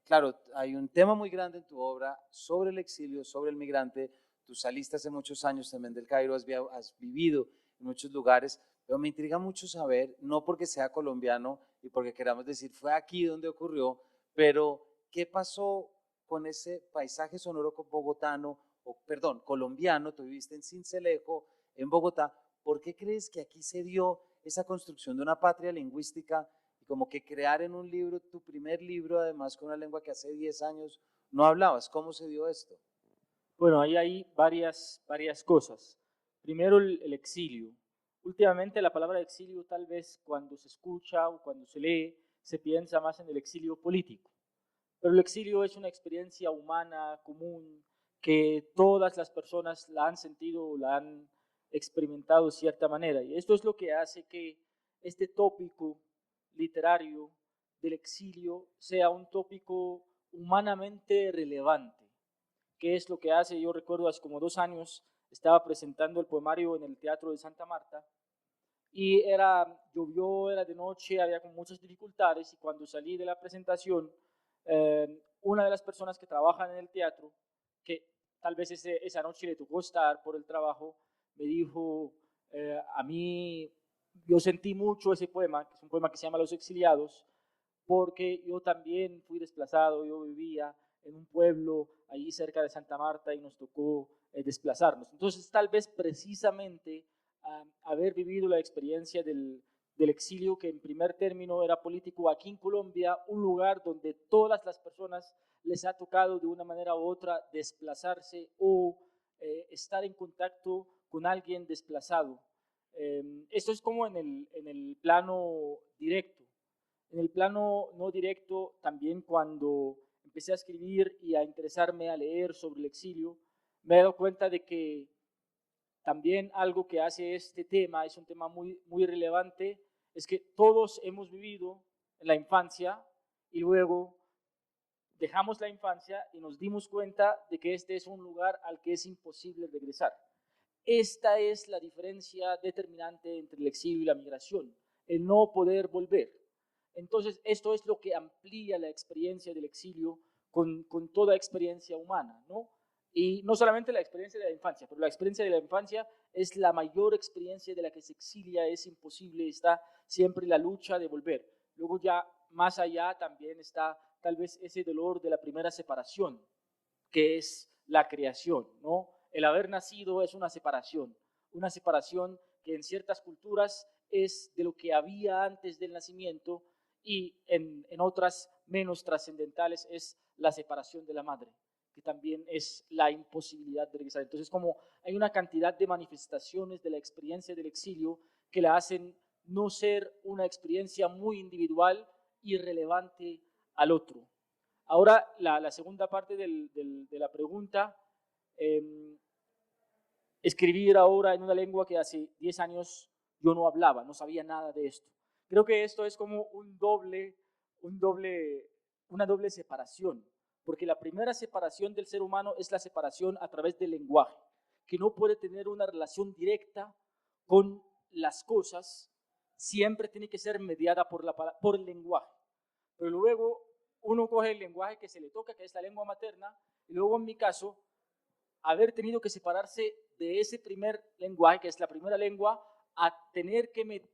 claro, hay un tema muy grande en tu obra sobre el exilio, sobre el migrante. Tú saliste hace muchos años también del Cairo, has vivido en muchos lugares, pero me intriga mucho saber, no porque sea colombiano y porque queramos decir fue aquí donde ocurrió, pero ¿qué pasó con ese paisaje sonoro bogotano, o perdón, colombiano? Tú viviste en Sincelejo, en Bogotá. ¿Por qué crees que aquí se dio esa construcción de una patria lingüística y como que crear en un libro, tu primer libro, además con una lengua que hace 10 años no hablabas? ¿Cómo se dio esto? Bueno, ahí hay varias cosas. Primero, el exilio. Últimamente la palabra exilio tal vez cuando se escucha o cuando se lee se piensa más en el exilio político. Pero el exilio es una experiencia humana común que todas las personas la han sentido o la han experimentado de cierta manera. Y esto es lo que hace que este tópico literario del exilio sea un tópico humanamente relevante. ¿Qué es lo que hace? Yo recuerdo hace como 2 años estaba presentando el poemario en el Teatro de Santa Marta y llovió, era de noche, había con muchas dificultades y cuando salí de la presentación, una de las personas que trabajan en el teatro, que tal vez esa noche le tocó estar por el trabajo, me dijo, a mí, yo sentí mucho ese poema, que es un poema que se llama Los Exiliados, porque yo también fui desplazado, yo vivía en un pueblo allí cerca de Santa Marta y nos tocó desplazarnos. Entonces, tal vez precisamente haber vivido la experiencia del exilio, que en primer término era político aquí en Colombia, un lugar donde todas las personas les ha tocado de una manera u otra desplazarse o estar en contacto con alguien desplazado. Esto es como en el plano directo. En el plano no directo, también cuando empecé a escribir y a interesarme a leer sobre el exilio, me he dado cuenta de que también algo que hace este tema, es un tema muy, muy relevante, es que todos hemos vivido en la infancia y luego dejamos la infancia y nos dimos cuenta de que este es un lugar al que es imposible regresar. Esta es la diferencia determinante entre el exilio y la migración, el no poder volver. Entonces, esto es lo que amplía la experiencia del exilio con toda experiencia humana, ¿no? Y no solamente la experiencia de la infancia, pero la experiencia de la infancia es la mayor experiencia de la que se exilia, es imposible, está siempre la lucha de volver. Luego ya más allá también está tal vez ese dolor de la primera separación, que es la creación, ¿no? El haber nacido es una separación que en ciertas culturas es de lo que había antes del nacimiento y en otras menos trascendentales es la separación de la madre, que también es la imposibilidad de regresar. Entonces, como hay una cantidad de manifestaciones de la experiencia del exilio que la hacen no ser una experiencia muy individual y relevante al otro. Ahora, la segunda parte de la pregunta, escribir ahora en una lengua que hace 10 años yo no hablaba, no sabía nada de esto. Creo que esto es como una doble separación, porque la primera separación del ser humano es la separación a través del lenguaje, que no puede tener una relación directa con las cosas, siempre tiene que ser mediada por el lenguaje. Pero luego uno coge el lenguaje que se le toca, que es la lengua materna, y luego en mi caso, haber tenido que separarse de ese primer lenguaje, que es la primera lengua, a tener que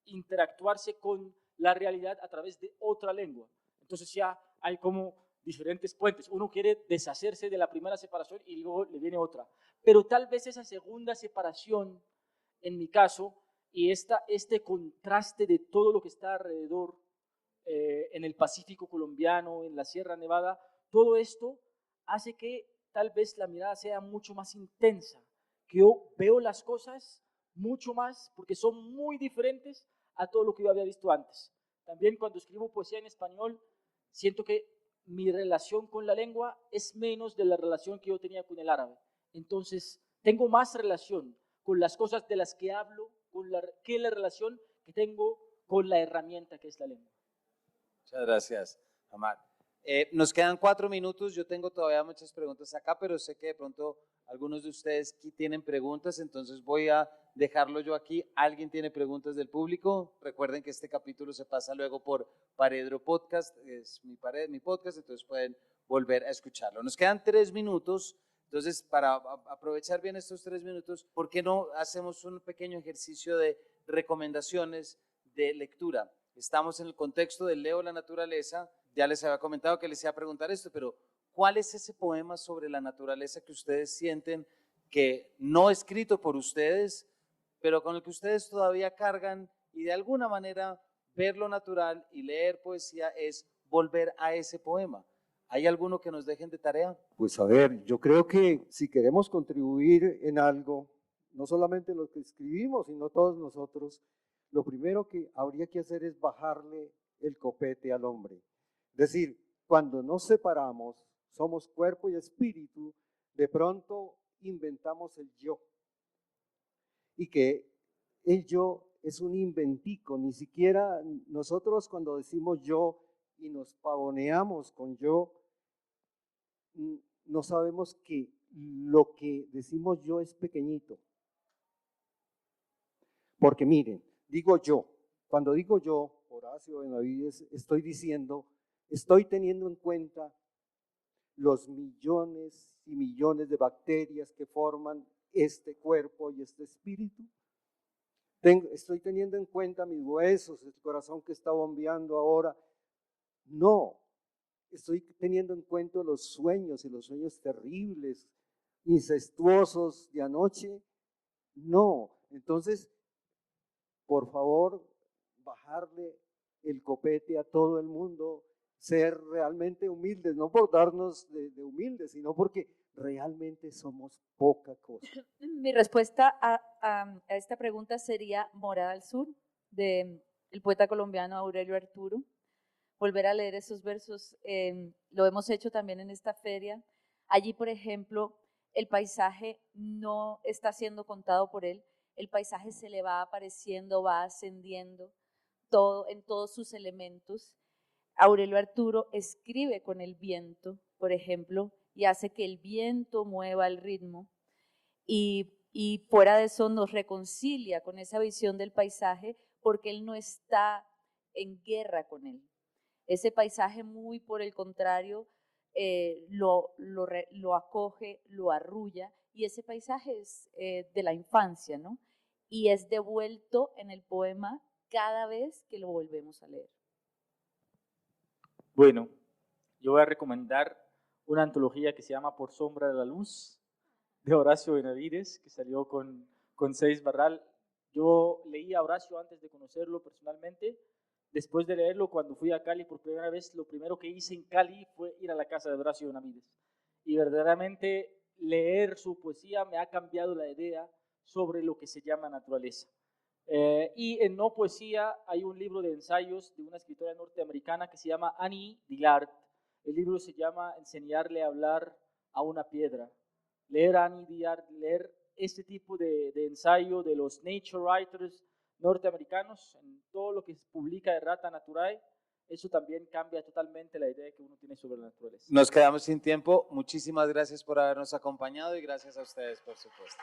interactuarse con la realidad a través de otra lengua. Entonces ya hay como diferentes puentes. Uno quiere deshacerse de la primera separación y luego le viene otra. Pero tal vez esa segunda separación, en mi caso, y este contraste de todo lo que está alrededor, en el Pacífico colombiano, en la Sierra Nevada, todo esto hace que tal vez la mirada sea mucho más intensa, que yo veo las cosas mucho más porque son muy diferentes a todo lo que yo había visto antes. También cuando escribo poesía en español, siento que mi relación con la lengua es menos de la relación que yo tenía con el árabe. Entonces, tengo más relación con las cosas de las que hablo que la relación que tengo con la herramienta que es la lengua. Muchas gracias, Hamad. Nos quedan 4 minutos, yo tengo todavía muchas preguntas acá, pero sé que de pronto algunos de ustedes aquí tienen preguntas, entonces voy a dejarlo yo aquí. ¿Alguien tiene preguntas del público? Recuerden que este capítulo se pasa luego por Paredro Podcast, es mi podcast, entonces pueden volver a escucharlo. Nos quedan 3 minutos, entonces para aprovechar bien estos 3 minutos, ¿por qué no hacemos un pequeño ejercicio de recomendaciones de lectura? Estamos en el contexto del Leo la naturaleza. Ya les había comentado que les iba a preguntar esto, pero ¿cuál es ese poema sobre la naturaleza que ustedes sienten que no escrito por ustedes, pero con el que ustedes todavía cargan y de alguna manera ver lo natural y leer poesía es volver a ese poema? ¿Hay alguno que nos dejen de tarea? Pues a ver, yo creo que si queremos contribuir en algo, no solamente los que escribimos, sino todos nosotros, lo primero que habría que hacer es bajarle el copete al hombre. Es decir, cuando nos separamos, somos cuerpo y espíritu, de pronto inventamos el yo. Y que el yo es un inventico, ni siquiera nosotros cuando decimos yo y nos pavoneamos con yo, no sabemos que lo que decimos yo es pequeñito. Porque miren, digo yo, cuando digo yo, Horacio Benavides, estoy teniendo en cuenta los millones y millones de bacterias que forman este cuerpo y este espíritu. Estoy teniendo en cuenta mis huesos, el corazón que está bombeando ahora. No, estoy teniendo en cuenta los sueños y los sueños terribles, incestuosos de anoche. No, entonces, por favor, bajarle el copete a todo el mundo, ser realmente humildes, no por darnos de humildes, sino porque realmente somos poca cosa. Mi respuesta a esta pregunta sería Morada al Sur, del poeta colombiano Aurelio Arturo. Volver a leer esos versos, lo hemos hecho también en esta feria. Allí, por ejemplo, el paisaje no está siendo contado por él, el paisaje se le va apareciendo, va ascendiendo en todos sus elementos. Aurelio Arturo escribe con el viento, por ejemplo, y hace que el viento mueva el ritmo, y fuera de eso nos reconcilia con esa visión del paisaje porque él no está en guerra con él. Ese paisaje, muy por el contrario, lo acoge, lo arrulla, y ese paisaje es de la infancia, ¿no? Y es devuelto en el poema cada vez que lo volvemos a leer. Bueno, yo voy a recomendar una antología que se llama Por sombra de la luz, de Horacio Benavides, que salió con Seis Barral. Yo leí a Horacio antes de conocerlo personalmente. Después de leerlo, cuando fui a Cali por primera vez, lo primero que hice en Cali fue ir a la casa de Horacio Benavides. Y verdaderamente leer su poesía me ha cambiado la idea sobre lo que se llama naturaleza. Y en no poesía hay un libro de ensayos de una escritora norteamericana que se llama Annie Dillard. El libro se llama Enseñarle a hablar a una piedra. Leer a Annie Dillard, leer este tipo de ensayo de los nature writers norteamericanos, en todo lo que se publica de Rata Naturae, eso también cambia totalmente la idea que uno tiene sobre la naturaleza. Nos quedamos sin tiempo. Muchísimas gracias por habernos acompañado y gracias a ustedes, por supuesto.